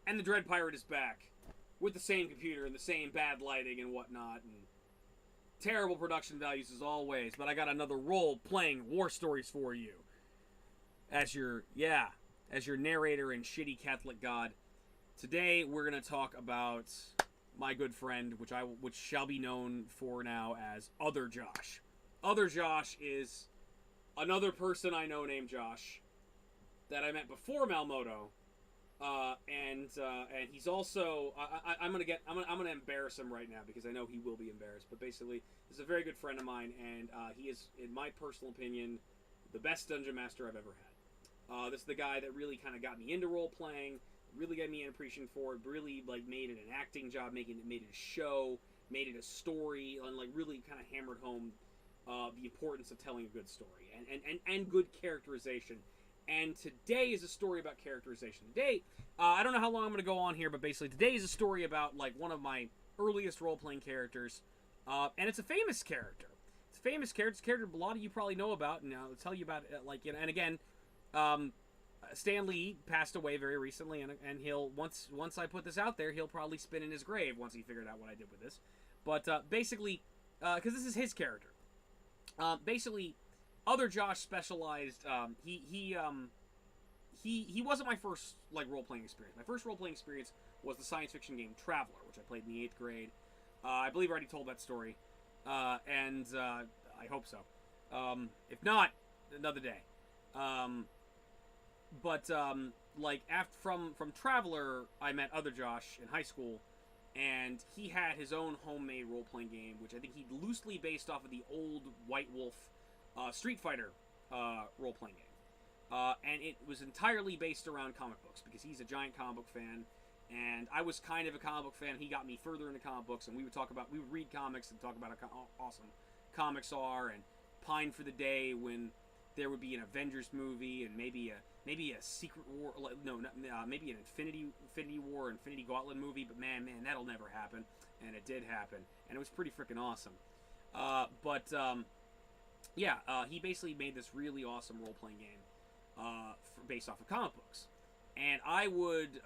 And the Dreadpirate is back with the same computer and the same bad lighting and whatnot, and terrible production values as always. But I got another role-playing war stories for you as your narrator and shitty Catholic god. Today we're gonna talk about my good friend, which shall be known for now as Other Josh. Other Josh is another person I know named Josh that I met before Malmoto, and he's also I'm gonna embarrass him right now because I know he will be embarrassed. But basically, he's a very good friend of mine, and he is, in my personal opinion, the best dungeon master I've ever had. This is the guy that really kind of got me into role playing. Really got me an appreciation for it. Really made it an acting job, made it a show, made it a story, and really kind of hammered home the importance of telling a good story and good characterization. And today is a story about characterization. Today, I don't know how long I'm going to go on here, but basically today is a story about one of my earliest role-playing characters, and it's a famous character. It's a famous character. It's a character a lot of you probably know about, and I'll tell you about it. And again, Stan Lee passed away very recently, and he'll once I put this out there, he'll probably spin in his grave once he figured out what I did with this. But basically, because this is his character, basically, Other Josh specialized. He wasn't my first role playing experience. My first role playing experience was the science fiction game Traveler, which I played in the 8th grade. I believe I already told that story, and I hope so. If not, another day. But from Traveler, I met Other Josh in high school, and he had his own homemade role-playing game, which I think he loosely based off of the old White Wolf Street Fighter role-playing game. And it was entirely based around comic books, because he's a giant comic book fan, and I was kind of a comic book fan. He got me further into comic books, and we would read comics and talk about how awesome comics are, and pine for the day when there would be an Avengers movie and maybe a Secret War, maybe an Infinity War, Infinity Gauntlet movie. But man, that'll never happen, and it did happen, and it was pretty freaking awesome. He basically made this really awesome role-playing game based off of comic books, and I would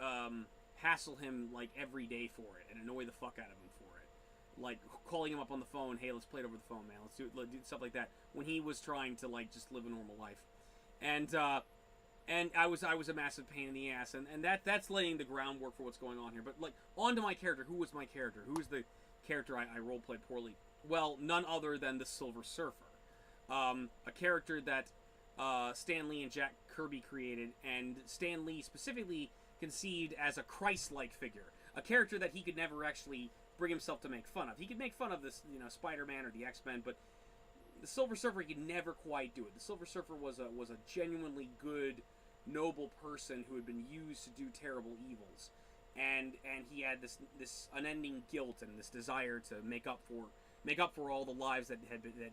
hassle him every day for it and annoy the fuck out of him for it. Calling him up on the phone, hey, let's play it over the phone, man. Let's do stuff like that. When he was trying to just live a normal life, and I was a massive pain in the ass, and that's laying the groundwork for what's going on here. But on to my character. Who was my character? Who was the character I role played poorly? Well, none other than the Silver Surfer, a character that Stan Lee and Jack Kirby created, and Stan Lee specifically conceived as a Christ-like figure, a character that he could never actually bring himself to make fun of. He could make fun of this, Spider-Man or the X-Men, but the Silver Surfer, he could never quite do it. The Silver Surfer was a genuinely good, noble person who had been used to do terrible evils, and he had this unending guilt and this desire to make up for all the lives that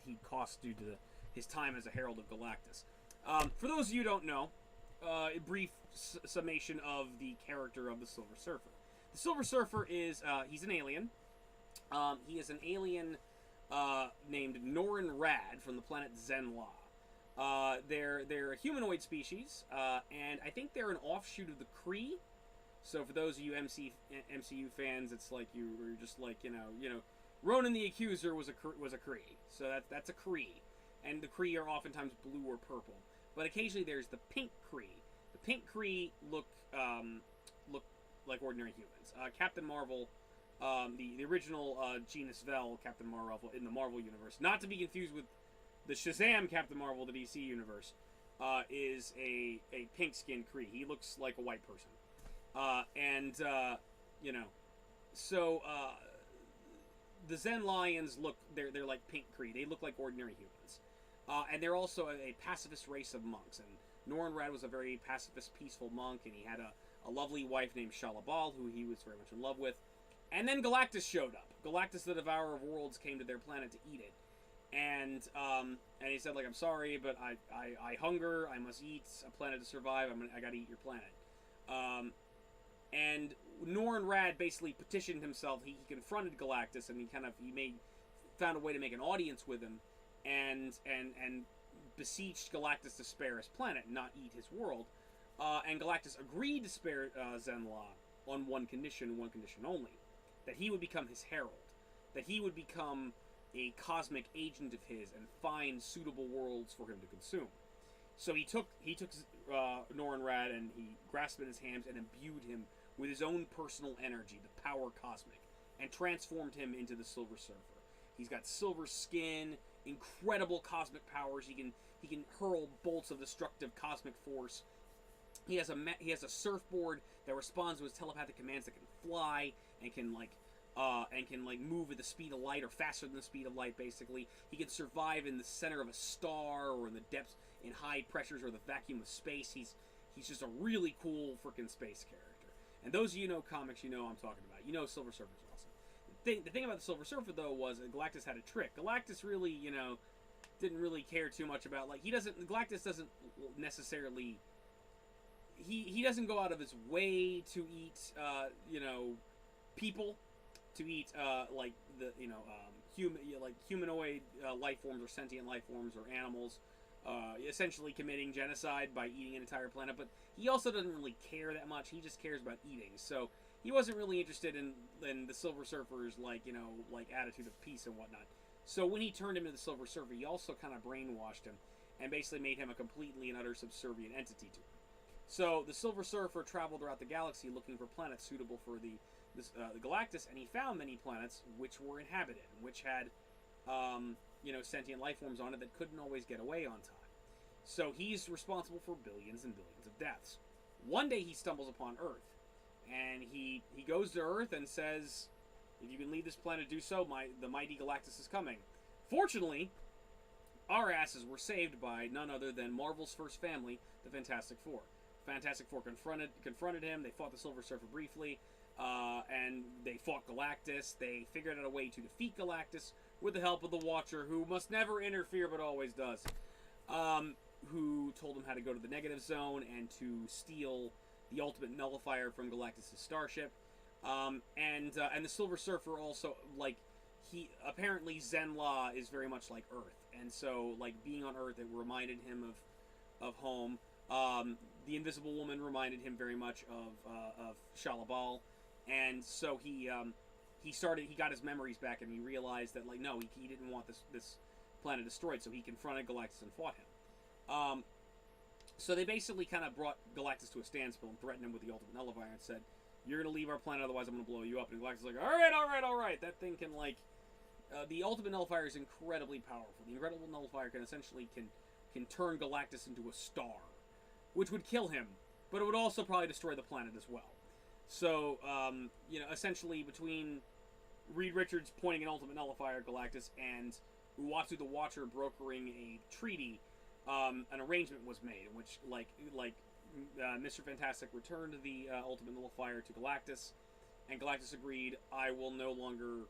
he'd cost due to his time as a Herald of Galactus. For those of you who don't know, a brief summation of the character of the Silver Surfer. The Silver Surfer is, he's an alien. He is an alien named Norin Rad from the planet Zenla. They're a humanoid species, and I think they're an offshoot of the Kree. So for those of you MCU fans, it's like you're just Ronan the Accuser was a Kree. So that's a Kree. And the Kree are oftentimes blue or purple. But occasionally there's the pink Kree. The pink Kree look like ordinary humans. Captain Marvel, the original genus Vel, Captain Marvel in the Marvel universe, not to be confused with the Shazam Captain Marvel, the DC universe, is a pink-skinned Kree. He looks like a white person, the Zen Lions they're like pink Kree. They look like ordinary humans, and they're also a pacifist race of monks. And Norin Rad was a very pacifist, peaceful monk, and he had a lovely wife named Shalabal, who he was very much in love with. And then Galactus showed up. Galactus, the Devourer of Worlds, came to their planet to eat it. And he said, I'm sorry, but I hunger. I must eat a planet to survive. I gotta eat your planet. And Norin Rad basically petitioned himself. He confronted Galactus, and he found a way to make an audience with him, and beseeched Galactus to spare his planet and not eat his world. And Galactus agreed to spare Zenla, on one condition only, that he would become his herald, that he would become a cosmic agent of his and find suitable worlds for him to consume. So he took Norrinrad and he grasped it in his hands and imbued him with his own personal energy, the power cosmic, and transformed him into the Silver Surfer. He's got silver skin, incredible cosmic powers. He can hurl bolts of destructive cosmic force. He has a surfboard that responds to his telepathic commands, that can fly and can move at the speed of light, or faster than the speed of light. Basically, he can survive in the center of a star or in the depths, in high pressures, or the vacuum of space. He's just a really cool freaking space character. And those of you who know comics, you know what I'm talking about. You know Silver Surfer's awesome. The thing about the Silver Surfer, though, was that Galactus had a trick. Galactus really, didn't really care too much about, Galactus doesn't necessarily, he doesn't go out of his way to eat, people, to eat, humanoid life forms, or sentient life forms, or animals, essentially committing genocide by eating an entire planet. But he also doesn't really care that much. He just cares about eating. So he wasn't really interested in the Silver Surfer's attitude of peace and whatnot. So when he turned him into the Silver Surfer, he also kind of brainwashed him and basically made him a completely and utter subservient entity to him. So the Silver Surfer traveled throughout the galaxy looking for planets suitable for the Galactus, and he found many planets which were inhabited, which had sentient life forms on it that couldn't always get away on time. So he's responsible for billions and billions of deaths. One day he stumbles upon Earth, and he goes to Earth and says, "If you can leave this planet, do so. The mighty Galactus is coming." Fortunately, our asses were saved by none other than Marvel's first family, the Fantastic Four. Fantastic Four confronted him. They fought the Silver Surfer briefly, and they fought Galactus. They figured out a way to defeat Galactus with the help of the Watcher, who must never interfere but always does, who told him how to go to the negative zone and to steal the ultimate nullifier from Galactus' starship. And the Silver Surfer also, apparently Zenla is very much like Earth, and so, being on Earth, it reminded him of home. The Invisible Woman reminded him very much of Shalabal, and so he got his memories back, and he realized that, no, he didn't want this planet destroyed, so he confronted Galactus and fought him. So they basically kind of brought Galactus to a standstill and threatened him with the ultimate nullifier and said, "You're going to leave our planet, otherwise I'm going to blow you up." And Galactus is like, all right. That thing can, the ultimate nullifier is incredibly powerful. The incredible nullifier can essentially can turn Galactus into a star, which would kill him, but it would also probably destroy the planet as well. So, essentially between Reed Richards pointing an ultimate nullifier at Galactus and Uatu the Watcher brokering a treaty, an arrangement was made in which, Mr. Fantastic returned the ultimate nullifier to Galactus, and Galactus agreed, I will never,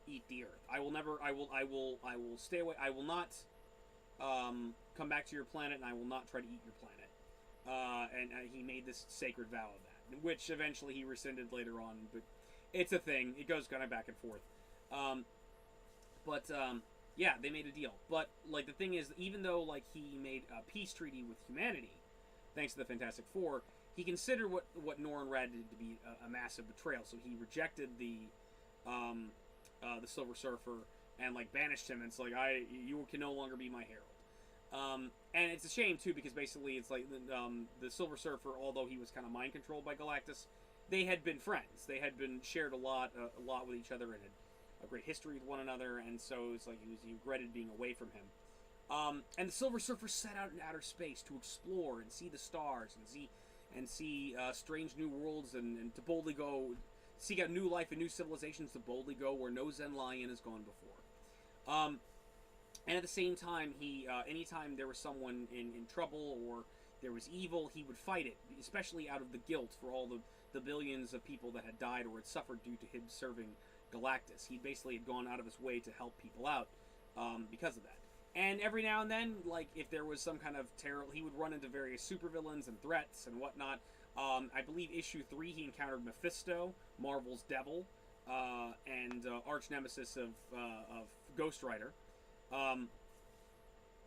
eat the Earth. I will stay away. I will not come back to your planet, and I will not try to eat your planet. And he made this sacred vow of that, which eventually he rescinded later on. But it's a thing. It goes kind of back and forth. Yeah, they made a deal. But the thing is, even though he made a peace treaty with humanity, thanks to the Fantastic Four, he considered what Norrinrad did to be a massive betrayal. So he rejected the Silver Surfer and banished him. And it's you can no longer be my herald. And it's a shame too, because basically it's the Silver Surfer, although he was kind of mind controlled by Galactus, they had been friends. They had been shared a lot with each other, and had a great history with one another. And so it's he regretted being away from him. And the Silver Surfer set out in outer space to explore and see the stars and see strange new worlds, and to boldly go seek out new life and new civilizations, to boldly go where no Zenlian has gone before. And at the same time, he anytime there was someone in trouble or there was evil, he would fight it, especially out of the guilt for all the billions of people that had died or had suffered due to him serving Galactus. He basically had gone out of his way to help people out because of that. And every now and then, if there was some kind of terror, he would run into various supervillains and threats and whatnot. I believe issue 3, he encountered Mephisto, Marvel's devil, and arch nemesis of Ghost Rider.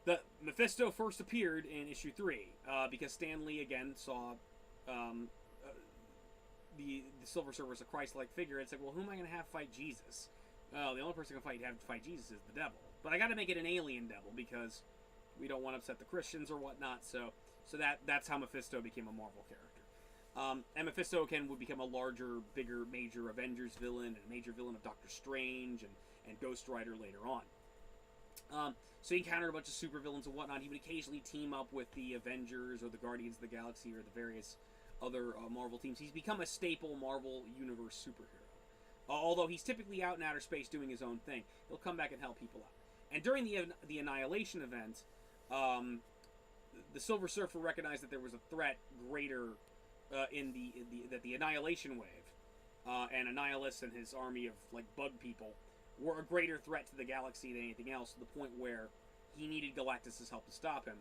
the Mephisto first appeared in issue 3 because Stan Lee again saw the Silver Surfer as a Christ-like figure. It's like, well, who am I going to have fight Jesus? Well, the only person who can have to fight Jesus is the devil. But I got to make it an alien devil because we don't want to upset the Christians or whatnot. So that's how Mephisto became a Marvel character. And Mephisto again would become a larger, bigger, major Avengers villain and a major villain of Doctor Strange and Ghost Rider later on. So he encountered a bunch of supervillains and whatnot. He would occasionally team up with the Avengers or the Guardians of the Galaxy or the various other Marvel teams. He's become a staple Marvel Universe superhero. Although he's typically out in outer space doing his own thing, he'll come back and help people out. And during the Annihilation event, the Silver Surfer recognized that there was a threat greater that the Annihilation Wave and Annihilus and his army of like bug people were a greater threat to the galaxy than anything else, to the point where he needed Galactus' help to stop him.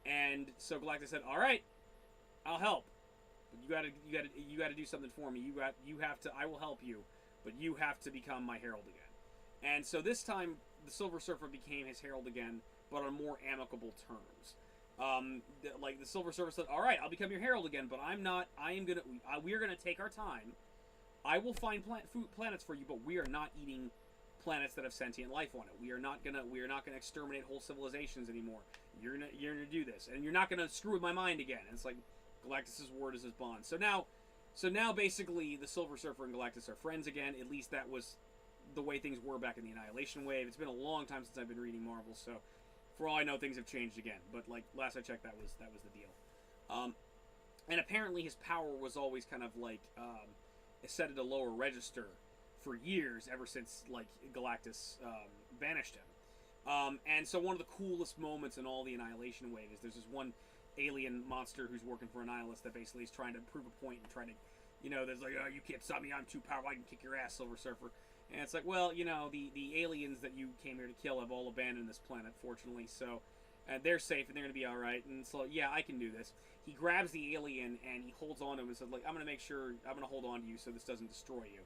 And so Galactus said, "All right, I'll help, but you gotta do something for me. You have to. I will help you, but you have to become my herald again." And so this time, the Silver Surfer became his herald again, but on more amicable terms. Like the Silver Surfer said, "All right, I'll become your herald again, but I'm not. We're gonna take our time. I will find planets for you, but we are not eating planets that have sentient life on it. We are not gonna exterminate whole civilizations anymore. You're gonna do this, and you're not gonna screw with my mind again." And it's like Galactus' word is his bond. So now basically the Silver Surfer and Galactus are friends again. At least that was the way things were back in the Annihilation Wave. It's been a long time since I've been reading Marvel, so for all I know, things have changed again. But like last I checked, that was the deal. And apparently his power was always kind of like set at a lower register for years, ever since like Galactus banished him. And so one of the coolest moments in all the Annihilation Wave is there's this one alien monster who's working for Annihilus that basically is trying to prove a point and trying to, there's like, "Oh, you can't stop me, I'm too powerful, I can kick your ass, Silver Surfer." And it's like, well, the aliens that you came here to kill have all abandoned this planet, fortunately, so they're safe and they're going to be alright. And so, yeah, I can do this. He grabs the alien and he holds on to him and says, like, I'm going to hold on to you so this doesn't destroy you.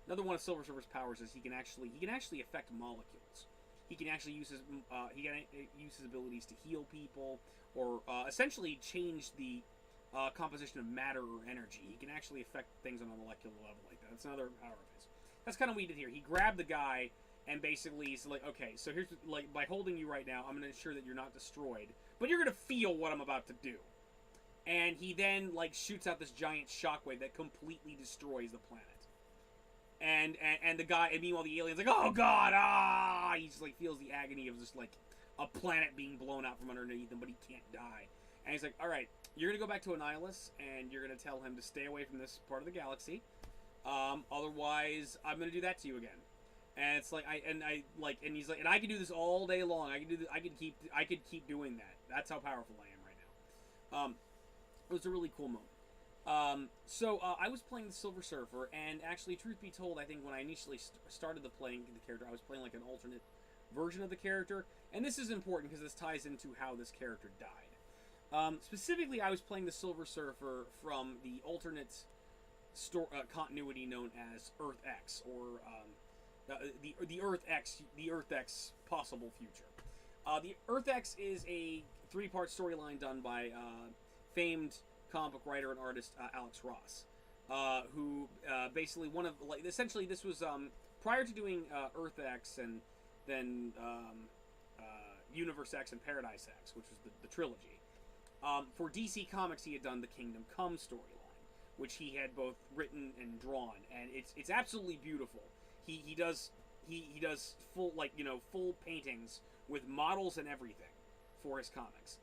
Another one of Silver Surfer's powers is he can actually affect molecules. He can actually use his abilities to heal people, or essentially change the composition of matter or energy. He can actually affect things on a molecular level like that. That's another power of his. That's kind of what he did here. He grabbed the guy and basically he's like, "Okay, so here's like, by holding you right now, I'm going to ensure that you're not destroyed, but you're going to feel what I'm about to do." And he then like shoots out this giant shockwave that completely destroys the planet. And the guy, and meanwhile the alien's like, "Oh God, ah!" He just like feels the agony of just like a planet being blown out from underneath him, but he can't die. And he's like, "All right, you're gonna go back to Annihilus, and you're gonna tell him to stay away from this part of the galaxy. Otherwise, I'm gonna do that to you again." And it's like, and he's like, "And I can do this all day long. I could keep doing that. That's how powerful I am right now." It was a really cool moment. So I was playing the Silver Surfer, and actually, truth be told, I think when I initially started playing the character, I was playing like an alternate version of the character, and this is important because this ties into how this character died. Specifically, I was playing the Silver Surfer from the alternate continuity known as Earth X, or the Earth X possible future. The Earth X is a 3-part storyline done by famed comic book writer and artist Alex Ross, who basically essentially this was prior to doing Earth X and then Universe X and Paradise X, which was the trilogy. For DC Comics, he had done the Kingdom Come storyline, which he had both written and drawn, and it's absolutely beautiful. He does full paintings with models and everything for his comics.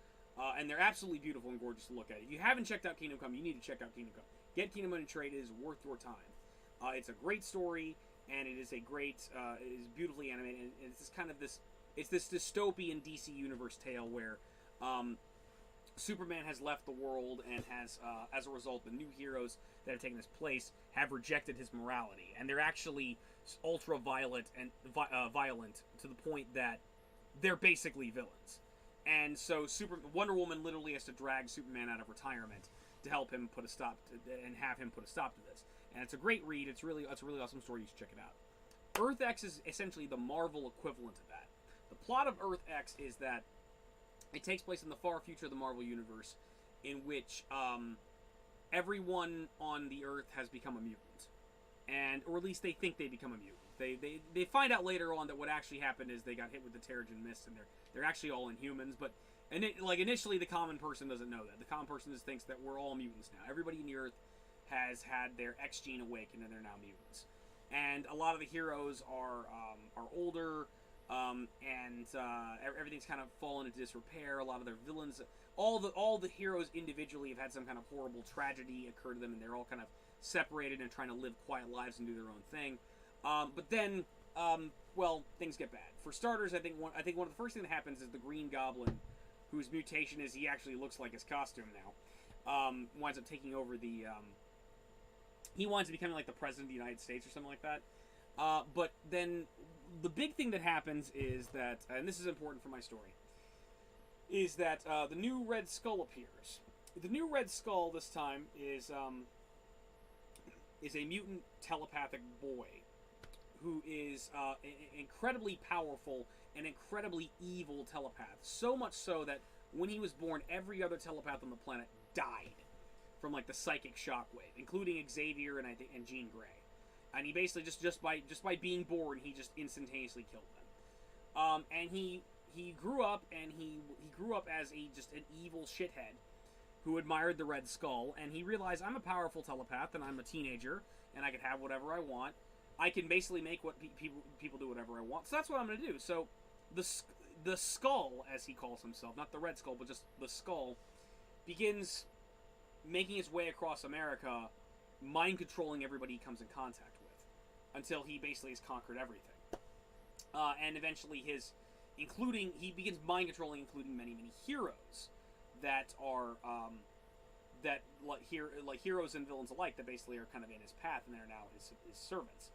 And they're absolutely beautiful and gorgeous to look at. If you haven't checked out Kingdom Come, you need to check out Kingdom Come. Get Kingdom Come in trade. It is worth your time. It's a great story, and it is it is beautifully animated. And it's kind of this dystopian DC Universe tale where Superman has left the world and has, as a result, the new heroes that have taken his place have rejected his morality, and they're actually ultra-violent and violent to the point that they're basically villains. And so Wonder Woman literally has to drag Superman out of retirement to help him put a stop to this. And it's a great read. It's a really awesome story. You should check it out. Earth X is essentially the Marvel equivalent of that. The plot of Earth X is that it takes place in the far future of the Marvel Universe, in which everyone on the Earth has become a mutant, or at least they think they become a mutant. They find out later on that what actually happened is they got hit with the Terrigen Mist, and they're actually all Inhumans. But initially, the common person doesn't know that. The common person just thinks that we're all mutants now. Everybody in the Earth has had their X gene awakened, and they're now mutants. And a lot of the heroes are older. Everything's kind of fallen into disrepair. A lot of their villains, all the heroes individually have had some kind of horrible tragedy occur to them, and they're all kind of separated and trying to live quiet lives and do their own thing. But then, things get bad. For starters, I think one of the first things that happens is the Green Goblin, whose mutation is he actually looks like his costume now, winds up taking over the. He winds up becoming like the president of the United States or something like that. But then the big thing that happens is that, and this is important for my story, is that the new Red Skull appears. The new Red Skull this time is a mutant telepathic boy who is incredibly powerful and incredibly evil telepath. So much so that when he was born, every other telepath on the planet died from like the psychic shockwave, including Xavier and Jean Grey. And he basically just by being born, he just instantaneously killed them. And he grew up, and he grew up as just an evil shithead who admired the Red Skull, and he realized, I'm a powerful telepath, and I'm a teenager, and I can have whatever I want. I can basically make what people do whatever I want. So that's what I'm going to do. So the Skull, as he calls himself, not the Red Skull, but just the Skull, begins making his way across America, mind controlling everybody he comes in contact with, until he basically has conquered everything. And eventually he begins mind controlling, including many heroes that are like heroes and villains alike, that basically are kind of in his path, and they're now his servants.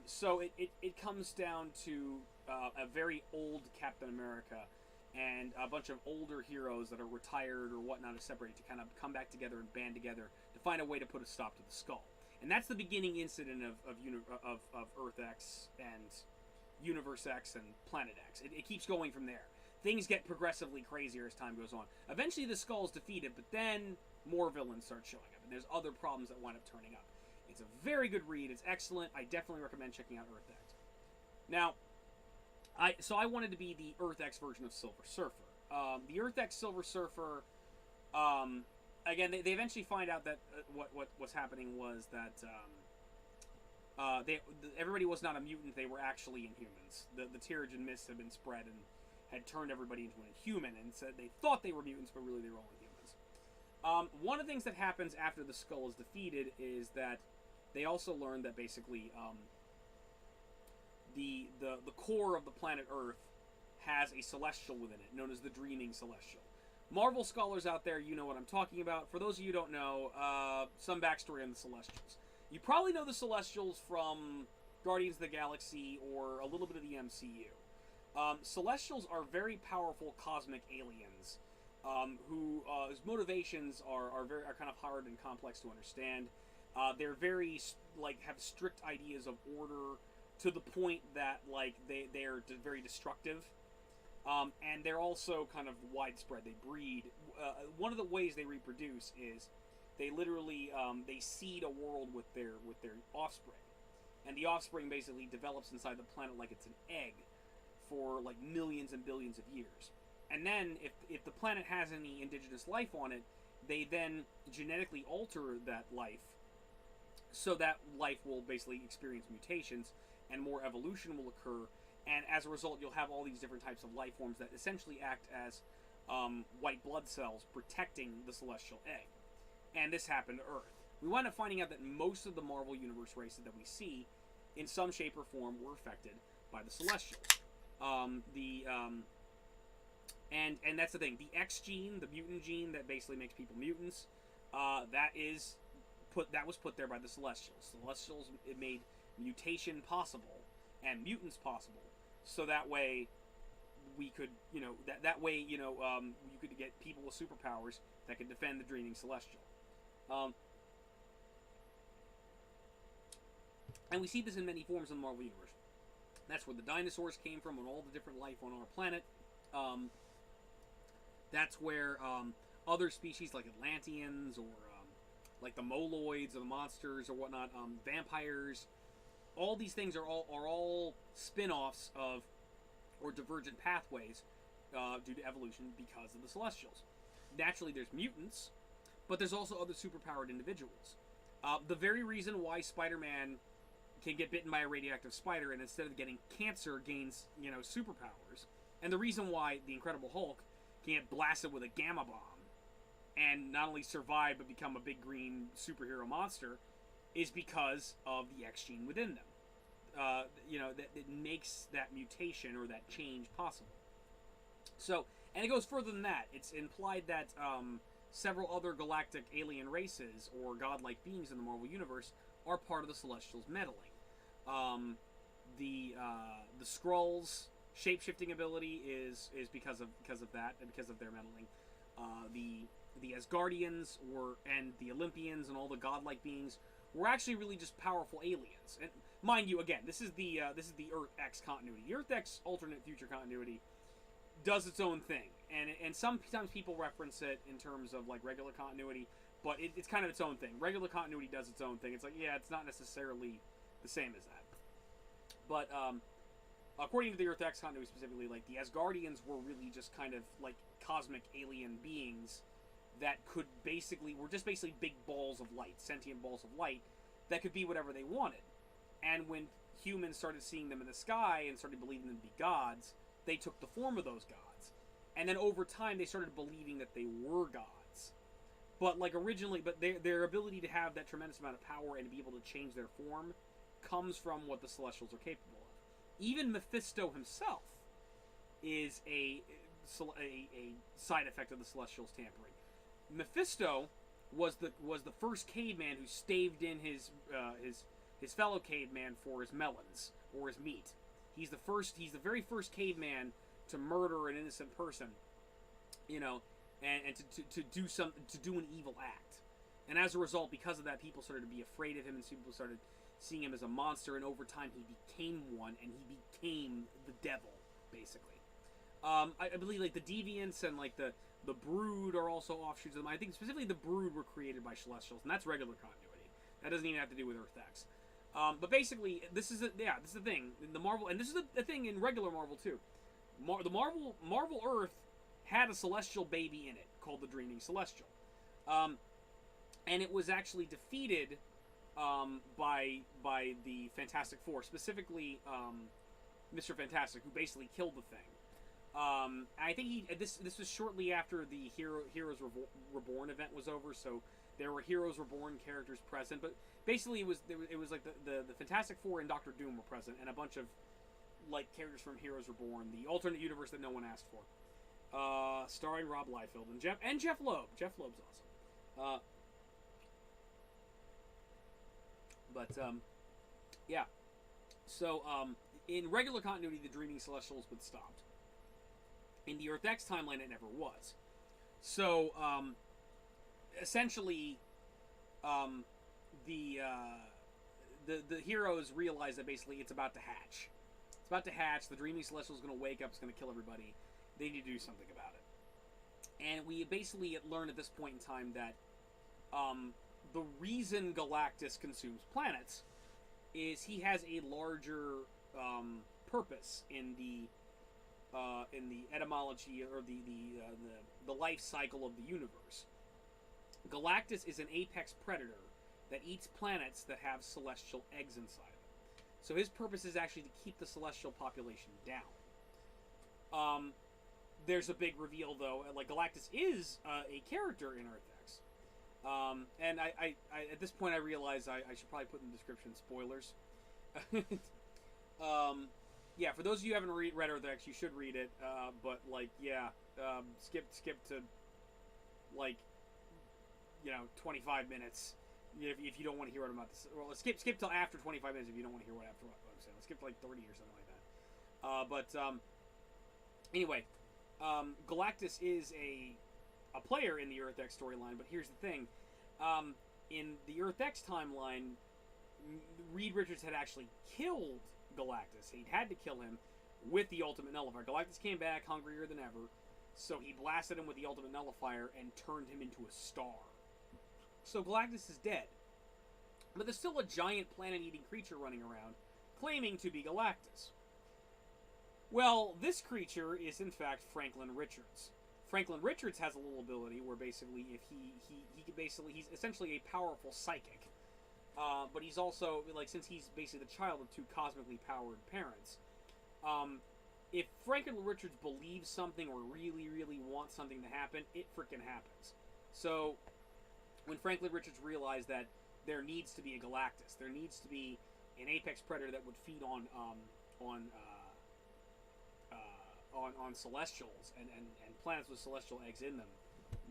So it comes down to a very old Captain America and a bunch of older heroes that are retired or whatnot, are separated, to kind of come back together and band together to find a way to put a stop to the Skull. And that's the beginning incident of Earth X and Universe X and Planet X. It keeps going from there. Things get progressively crazier as time goes on. Eventually the Skull is defeated, but then more villains start showing up, and there's other problems that wind up turning up. It's a very good read. It's excellent. I definitely recommend checking out Earth X. Now, I wanted to be the Earth X version of Silver Surfer. The Earth X Silver Surfer, again, they eventually find out that what's happening was that everybody was not a mutant. They were actually Inhumans. The Terrigen Mist had been spread and had turned everybody into an Inhuman, and said they thought they were mutants, but really they were all Inhumans. One of the things that happens after the Skull is defeated is that they also learn that basically the core of the planet Earth has a celestial within it, known as the Dreaming Celestial. Marvel scholars out there, you know what I'm talking about. For those of you who don't know, some backstory on the Celestials. You probably know the Celestials from Guardians of the Galaxy or a little bit of the MCU. Celestials are very powerful cosmic aliens whose motivations are kind of hard and complex to understand. They're very have strict ideas of order, to the point that they're very destructive. And they're also kind of widespread. They breed. One of the ways they reproduce is they literally they seed a world with their offspring, and the offspring basically develops inside the planet like it's an egg for like millions and billions of years. And then if the planet has any indigenous life on it, they then genetically alter that life, so that life will basically experience mutations and more evolution will occur. And as a result, you'll have all these different types of life forms that essentially act as white blood cells protecting the celestial egg. And this happened to Earth. We wind up finding out that most of the Marvel Universe races that we see, in some shape or form, were affected by the Celestials. And that's the thing. The X gene, the mutant gene that basically makes people mutants, that was put there by the Celestials. Celestials, it made mutation possible and mutants possible, so that way we could, you could get people with superpowers that could defend the Dreaming Celestial. And we see this in many forms in the Marvel Universe. That's where the dinosaurs came from and all the different life on our planet. That's where other species like Atlanteans or like the Moloids or the monsters or whatnot, vampires, all these things are all spin-offs of or divergent pathways due to evolution because of the Celestials. Naturally, there's mutants, but there's also other superpowered individuals. The very reason why Spider-Man can get bitten by a radioactive spider and instead of getting cancer gains, superpowers, and the reason why the Incredible Hulk can get blasted with a gamma bomb and not only survive but become a big green superhero monster is because of the X gene within them. That it makes that mutation or that change possible. So, and it goes further than that. It's implied that several other galactic alien races or godlike beings in the Marvel Universe are part of the Celestials' meddling. The Skrulls' shape-shifting ability is because of that and because of their meddling. The Asgardians and the Olympians and all the godlike beings were actually really just powerful aliens. And mind you, again, this is the Earth X continuity. The Earth X alternate future continuity does its own thing, and sometimes people reference it in terms of like regular continuity, but it's kind of its own thing. Regular continuity does its own thing. It's like, yeah, it's not necessarily the same as that. But according to the Earth X continuity specifically, like the Asgardians were really just kind of like cosmic alien beings that were just basically big balls of light, sentient balls of light that could be whatever they wanted. And when humans started seeing them in the sky and started believing them to be gods, they took the form of those gods. And then over time, they started believing that they were gods. But like originally, their ability to have that tremendous amount of power and to be able to change their form comes from what the Celestials are capable of. Even Mephisto himself is a side effect of the Celestials' tampering. Mephisto was the first caveman who staved in his fellow caveman for his melons or his meat. He's the very first caveman to murder an innocent person, and to do an evil act. And as a result, because of that, people started to be afraid of him, and people started seeing him as a monster. And over time, he became one, and he became the devil, basically. I believe like the Deviants and like the Brood are also offshoots of them. I think specifically the Brood were created by Celestials, and that's regular continuity. That doesn't even have to do with Earth X. But basically, this is the thing in the Marvel, and this is the thing in regular Marvel too. The Marvel Earth had a Celestial baby in it called the Dreaming Celestial, and it was actually defeated by the Fantastic Four, specifically Mr. Fantastic, who basically killed the thing. I think this was shortly after the Heroes Reborn event was over, so there were Heroes Reborn characters present, but basically it was like the Fantastic Four and Doctor Doom were present, and a bunch of like characters from Heroes Reborn, the alternate universe that no one asked for, starring Rob Liefeld and Jeff Loeb. Jeff Loeb's awesome. Yeah. So in regular continuity, the Dreaming Celestials was stopped. In the Earth X timeline, it never was. So essentially, the heroes realize that basically it's about to hatch. It's about to hatch. The Dreaming Celestial is going to wake up. It's going to kill everybody. They need to do something about it. And we basically learn at this point in time that the reason Galactus consumes planets is he has a larger purpose in the etymology or the life cycle of the universe. Galactus is an apex predator that eats planets that have celestial eggs inside them. So his purpose is actually to keep the celestial population down. There's a big reveal though, like Galactus is a character in Earth X. And I at this point I realize I should probably put in the description spoilers. Yeah, for those of you who haven't read Earth X, you should read it. But like, yeah, skip to like 25 minutes if you don't want to hear what I'm about to say. Well, skip till after 25 minutes if you don't want to hear what I'm saying. Let's skip to like 30 or something like that. Anyway, Galactus is a player in the Earth X storyline, but here's the thing. In the Earth X timeline, Reed Richards had actually killed Galactus. He'd had to kill him with the Ultimate Nullifier. Galactus came back hungrier than ever, so he blasted him with the Ultimate Nullifier and turned him into a star. So Galactus is dead. But there's still a giant planet-eating creature running around, claiming to be Galactus. Well, this creature is in fact Franklin Richards. Franklin Richards has a little ability where basically if he's essentially a powerful psychic. But he's also, like, since he's basically the child of two cosmically powered parents, if Franklin Richards believes something or really, really wants something to happen, it freaking happens. So, when Franklin Richards realized that there needs to be a Galactus, there needs to be an apex predator that would feed on celestials and planets with celestial eggs in them,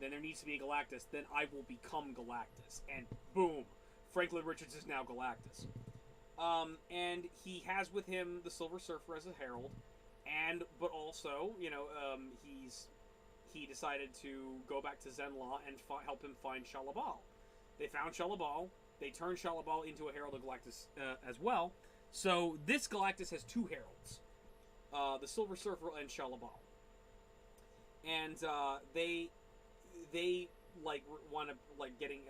then there needs to be a Galactus, then I will become Galactus. And boom, Franklin Richards is now Galactus. And he has with him the Silver Surfer as a herald, but also, he decided to go back to Zenla and help him find Shalabal. They found Shalabal. They turned Shalabal into a herald of Galactus as well. So this Galactus has two heralds, the Silver Surfer and Shalabal. And they want to getting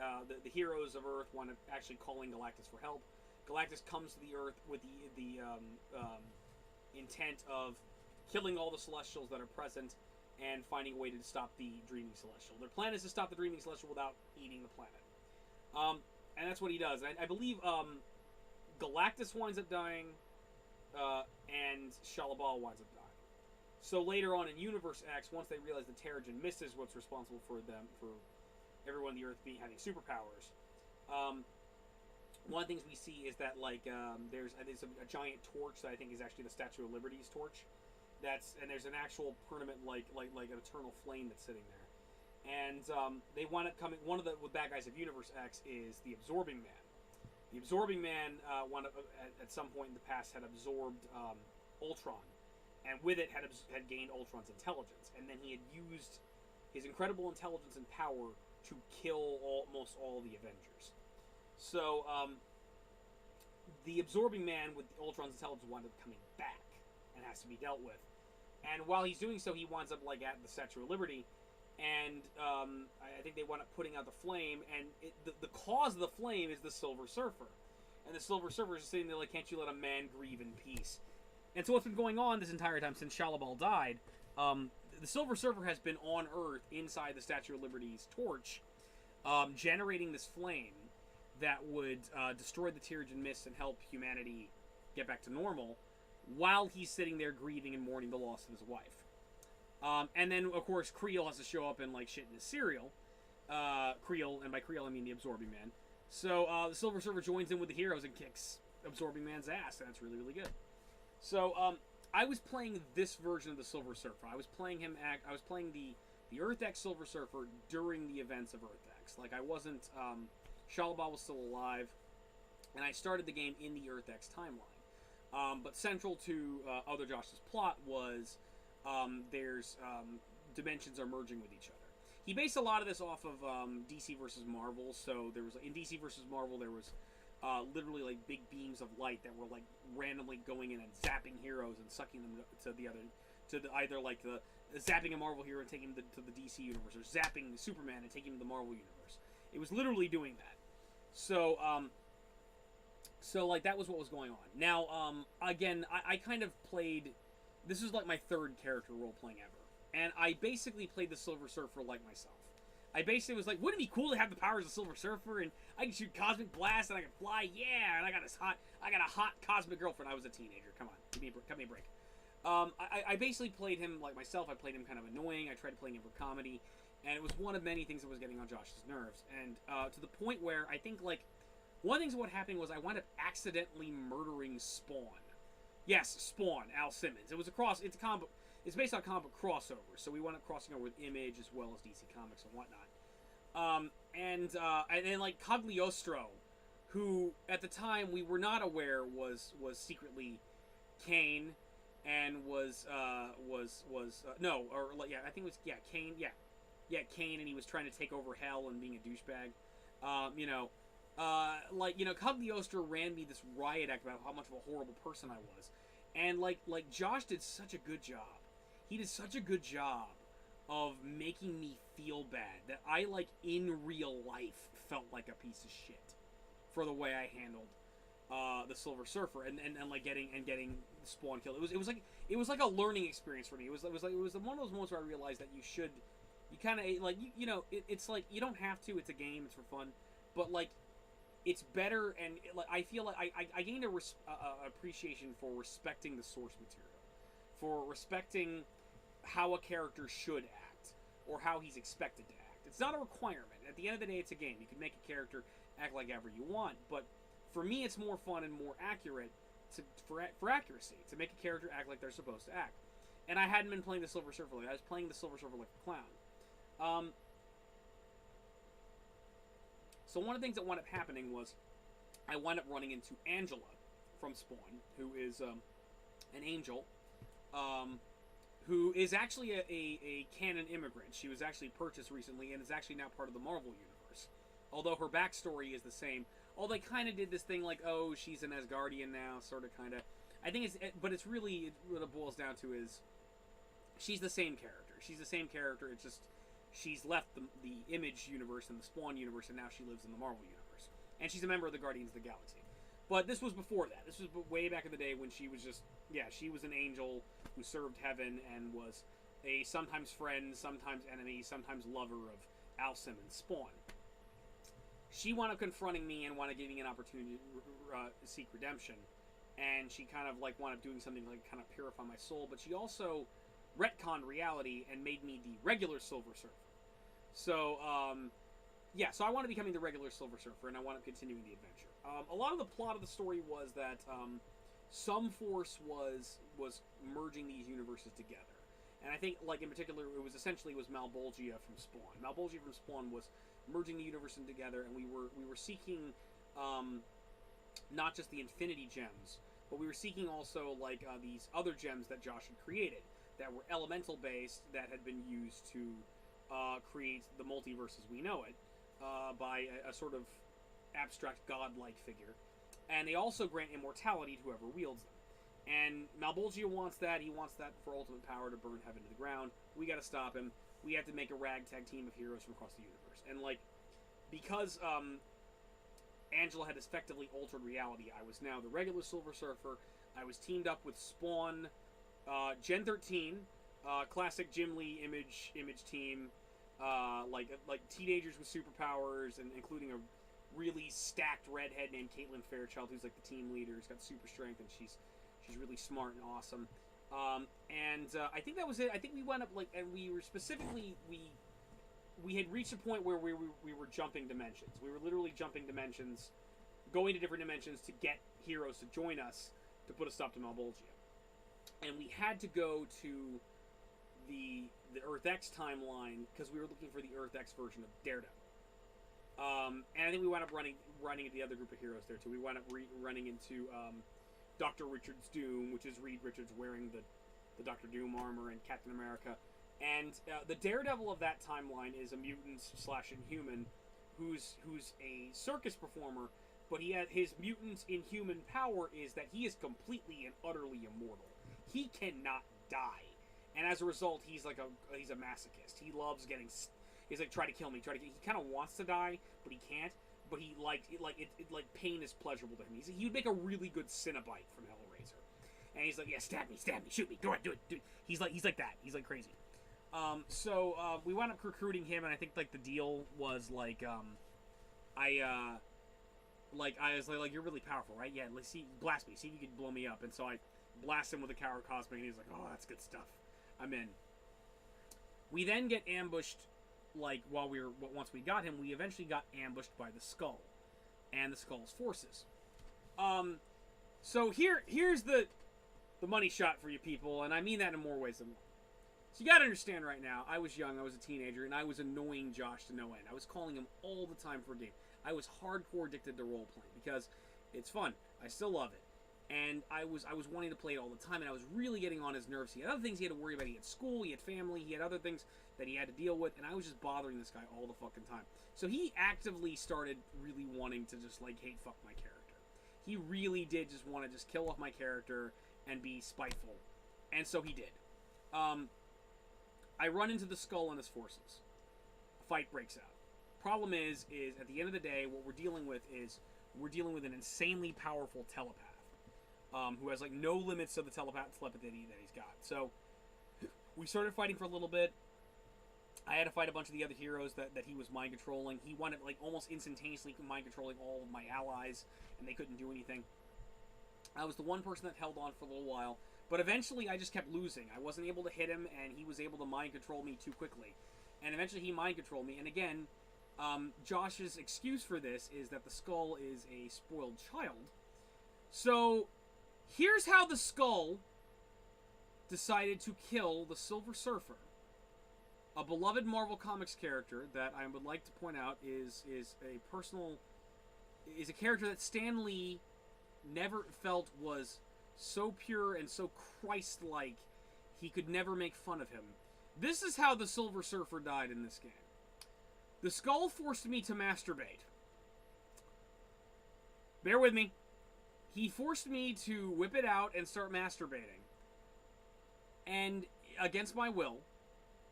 the heroes of Earth want to actually calling Galactus for help. Galactus comes to the Earth with the intent of killing all the Celestials that are present and finding a way to stop the Dreaming Celestial. Their plan is to stop the Dreaming Celestial without eating the planet. And that's what he does. And I believe Galactus winds up dying, and Shalabal winds up dying. So later on in Universe X, once they realize the Terrigen Mist is what's responsible for everyone on the Earth having superpowers, one of the things we see is that there's a giant torch that I think is actually the Statue of Liberty's torch. And there's an actual permanent like an eternal flame that's sitting there. And they wind up coming. One of the bad guys of Universe X is the Absorbing Man. The Absorbing Man, at some point in the past, had absorbed Ultron, and with it had gained Ultron's intelligence. And then he had used his incredible intelligence and power to kill almost all the Avengers. So the Absorbing Man with Ultron's intelligence winds up coming back and has to be dealt with. And while he's doing so, he winds up at the Statue of Liberty. And I think they wind up putting out the flame, and the cause of the flame is the Silver Surfer. And the Silver Surfer is sitting there like, can't you let a man grieve in peace? And so what's been going on this entire time since Shalabal died, the Silver Surfer has been on Earth inside the Statue of Liberty's torch, generating this flame that would destroy the Terrigen Mist and help humanity get back to normal, while he's sitting there grieving and mourning the loss of his wife. And then, of course, Creel has to show up and, shit in his cereal. Creel, and by Creel I mean the Absorbing Man. So, the Silver Surfer joins in with the heroes and kicks Absorbing Man's ass, and that's really, really good. So, I was playing this version of the Silver Surfer. I was playing the Earth X Silver Surfer during the events of Earth X. I wasn't, Shalabal was still alive, and I started the game in the Earth X timeline. But central to Other Josh's plot was there's dimensions are merging with each other. He based a lot of this off of DC versus Marvel. So there was in DC versus Marvel there was literally big beams of light that were randomly going in and zapping heroes and sucking them zapping a Marvel hero and taking them to the DC universe, or zapping Superman and taking him to the Marvel universe. It was literally doing that. So that was what was going on. Now, again, I kind of played... This is my third character role-playing ever. And I basically played the Silver Surfer like myself. I basically was like, wouldn't it be cool to have the powers of Silver Surfer, and I can shoot cosmic blasts, and I can fly, yeah, and I got a hot cosmic girlfriend. I was a teenager. Come on, cut me a break. I basically played him like myself. I played him kind of annoying. I tried playing him for comedy, and it was one of many things that was getting on Josh's nerves. And to the point where I think, one of the things what happened was I wound up accidentally murdering Spawn. Yes, Spawn, Al Simmons. It's based on comic book crossovers, so we wound up crossing over with Image as well as DC Comics and whatnot. And then Cagliostro, who at the time we were not aware was secretly Kane, and Kane, and he was trying to take over Hell and being a douchebag. like, you know, Cagliostro ran me this riot act about how much of a horrible person I was. And, like Josh did such a good job. He did such a good job of making me feel bad that I, like, in real life felt like a piece of shit for the way I handled the Silver Surfer and like getting Spawn killed. It was like a learning experience for me. It was one of those moments where I realized that you kind of like you know it's like you don't have to. It's a game. It's for fun, but like it's better and like I feel like I gained a appreciation for respecting the source material, for respecting how a character should act or how he's expected to act. It's not a requirement. At the end of the day, it's a game. You can make a character act like ever you want, but for me, it's more fun and more accurate for accuracy to make a character act like they're supposed to act. And I hadn't been playing the Silver Surfer like I was playing the Silver Surfer like a clown. So one of the things that wound up happening was I wound up running into Angela from Spawn, who is an angel, who is actually a canon immigrant. She was actually purchased recently and is actually now part of the Marvel Universe. Although her backstory is the same. Although they kind of did this thing like, oh, she's an Asgardian now, sort of, kind of. I think but it's really, what it boils down to is she's the same character. She's the same character, it's just she's left the Image universe and the Spawn universe, and now she lives in the Marvel universe. And she's a member of the Guardians of the Galaxy. But this was before that. This was way back in the day when she was just, yeah, she was an angel who served heaven and was a sometimes friend, sometimes enemy, sometimes lover of Alcim and Spawn. She wound up confronting me and wound up giving me an opportunity to seek redemption. And she kind of like wound up doing something to like kind of purify my soul. But she also retconned reality and made me the regular Silver Surfer. So, yeah, so I wound up becoming the regular Silver Surfer, and I wound up continuing the adventure. A lot of the plot of the story was that some force was merging these universes together. And I think, like, in particular, it was Malbolgia from Spawn. Malbolgia from Spawn was merging the universes together, and we were seeking not just the Infinity Gems, but we were seeking also, like, these other gems that Josh had created that were elemental-based that had been used to create the multiverse as we know it by a sort of abstract godlike figure. And they also grant immortality to whoever wields them. And Malbolgia wants that. He wants that for ultimate power to burn heaven to the ground. We got to stop him. We have to make a ragtag team of heroes from across the universe. And, like, because Angela had effectively altered reality, I was now the regular Silver Surfer. I was teamed up with Spawn, Gen 13, classic Jim Lee image team, like teenagers with superpowers, and including a really stacked redhead named Caitlin Fairchild, who's like the team leader. She's got super strength, and she's really smart and awesome. I think that was it. I think we went up and we were specifically we had reached a point where we were jumping dimensions. We were literally jumping dimensions, going to different dimensions to get heroes to join us to put a stop to Malbolgia. And we had to go to the Earth X timeline because we were looking for the Earth X version of Daredevil. And I think we wound up running into the other group of heroes there too. We wound up running into Dr. Richards Doom, which is Reed Richards wearing the Dr. Doom armor, and Captain America. And the Daredevil of that timeline is a mutant / inhuman who's a circus performer, but his mutant inhuman power is that he is completely and utterly immortal. He cannot die, and as a result, he's a masochist. He loves getting. He's like, try to kill me. He kind of wants to die, but he can't. But he pain is pleasurable to him. He would make a really good Cenobite from Hellraiser, and he's like, yeah, stab me, shoot me, do it. He's like that. He's like crazy. So we wound up recruiting him, and I think like the deal was like, I was like, you're really powerful, right? Yeah, let's see, blast me, see if you can blow me up. And so I blast him with a Coward Cosmic, and he's like, oh, that's good stuff. I'm in. We then get ambushed, like, once we got him, we eventually got ambushed by the Skull and the Skull's forces. So here's the money shot for you people, and I mean that in more ways than one. So you gotta understand right now, I was young, I was a teenager, and I was annoying Josh to no end. I was calling him all the time for a game. I was hardcore addicted to role-playing because it's fun. I still love it. And I was wanting to play it all the time, and I was really getting on his nerves. He had other things he had to worry about. He had school, he had family, he had other things that he had to deal with, and I was just bothering this guy all the fucking time. So he actively started really wanting to just, like, hate fuck my character. He really did just want to just kill off my character and be spiteful. And so he did. I run into the Skull and his forces. A fight breaks out. Problem is at the end of the day, what we're dealing with is we're dealing with an insanely powerful telepath who has, like, no limits to the telepathy that he's got. So we started fighting for a little bit. I had to fight a bunch of the other heroes that he was mind controlling. He wanted, like, almost instantaneously mind controlling all of my allies, and they couldn't do anything. I was the one person that held on for a little while, but eventually I just kept losing. I wasn't able to hit him, and he was able to mind control me too quickly. And eventually he mind controlled me, and again, Josh's excuse for this is that the Skull is a spoiled child. So here's how the Skull decided to kill the Silver Surfer, a beloved Marvel Comics character that I would like to point out is a character that Stan Lee never felt was so pure and so Christ-like he could never make fun of him. This is how the Silver Surfer died in this game. The Skull forced me to masturbate. Bear with me. He forced me to whip it out and start masturbating. And against my will.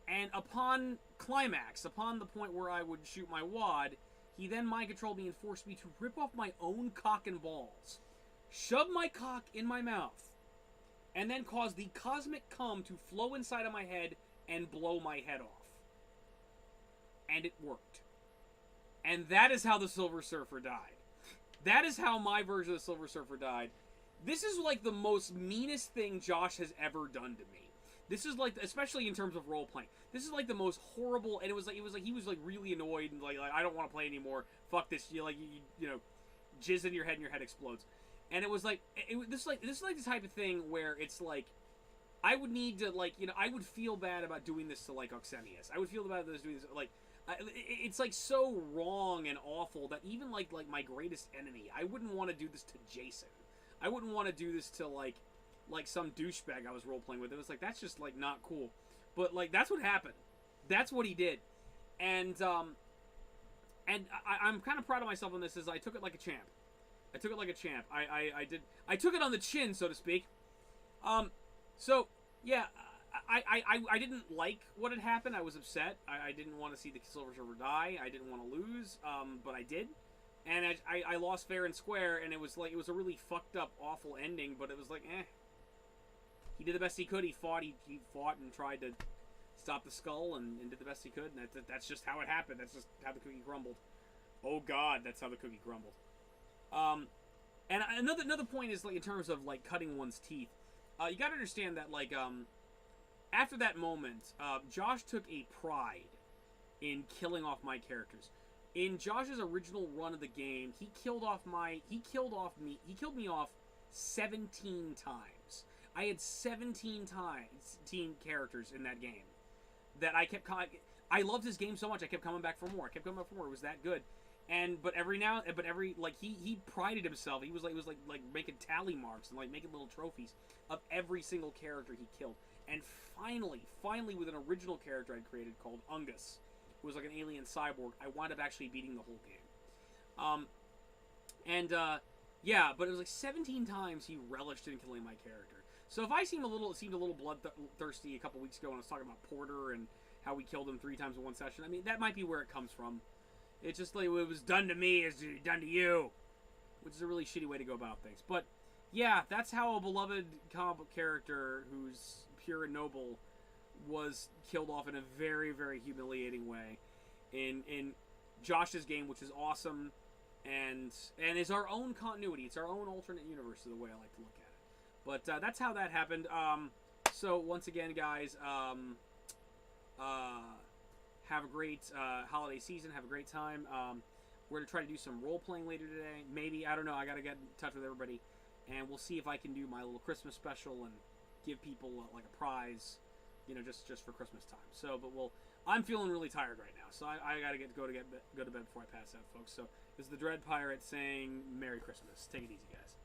And upon climax, upon the point where I would shoot my wad, he then mind controlled me and forced me to rip off my own cock and balls, shove my cock in my mouth, and then cause the cosmic cum to flow inside of my head and blow my head off. And it worked. And that is how the Silver Surfer died. That is how my version of the Silver Surfer died. This is like the most meanest thing Josh has ever done to me. This is like, especially in terms of role playing, this is like the most horrible. And it was like he was like really annoyed and like I don't want to play anymore. Fuck this. You know, jizz in your head and your head explodes. And it was like this is like the type of thing where it's like I would need to, like, you know, I would feel bad about doing this to, like, Oxenius. I would feel bad about doing this, like, it's like so wrong and awful that even like my greatest enemy, I wouldn't want to do this to Jason. I wouldn't want to do this to like some douchebag I was role playing with. It was like, that's just like not cool. But like that's what happened. That's what he did. And I'm kind of proud of myself on this. Is I took it like a champ. I took it like a champ. I took it on the chin, so to speak. So yeah, I didn't like what had happened. I was upset. I didn't want to see the Silver Surfer die. I didn't want to lose, but I did. And I lost fair and square, and it was like, it was a really fucked up, awful ending, but it was like, eh. He did the best he could. He fought and tried to stop the Skull and did the best he could, and that's just how it happened. That's just how the cookie crumbled. Oh God, that's how the cookie crumbled. And another point is, like, in terms of like cutting one's teeth, you gotta understand that, like, after that moment, Josh took a pride in killing off my characters. In Josh's original run of the game, he killed me off 17 times. I had 17 characters in that game that I loved his game so much. I kept coming back for more. It was that good. But he prided himself. He was like making tally marks and like making little trophies of every single character he killed. And finally, with an original character I created called Ungus, who was like an alien cyborg, I wound up actually beating the whole game. Yeah, but it was like 17 times he relished in killing my character. So if I seemed a little bloodthirsty a couple weeks ago when I was talking about Porter and how we killed him 3 times in one session, I mean, that might be where it comes from. It's just like, it was done to me is done to you, which is a really shitty way to go about things. But yeah, that's how a beloved comic book character who's pure and noble was killed off in a very, very humiliating way in Josh's game, which is awesome and is our own continuity. It's our own alternate universe, is the way I like to look at it. But that's how that happened. So once again, guys, have a great holiday season. Have a great time. We're going to try to do some role-playing later today. Maybe, I don't know. I got to get in touch with everybody. And we'll see if I can do my little Christmas special and give people like a prize, you know, just for Christmas time. So, I'm feeling really tired right now. So I got to go to bed before I pass out, folks. So this is the Dreadpirate saying Merry Christmas. Take it easy, guys.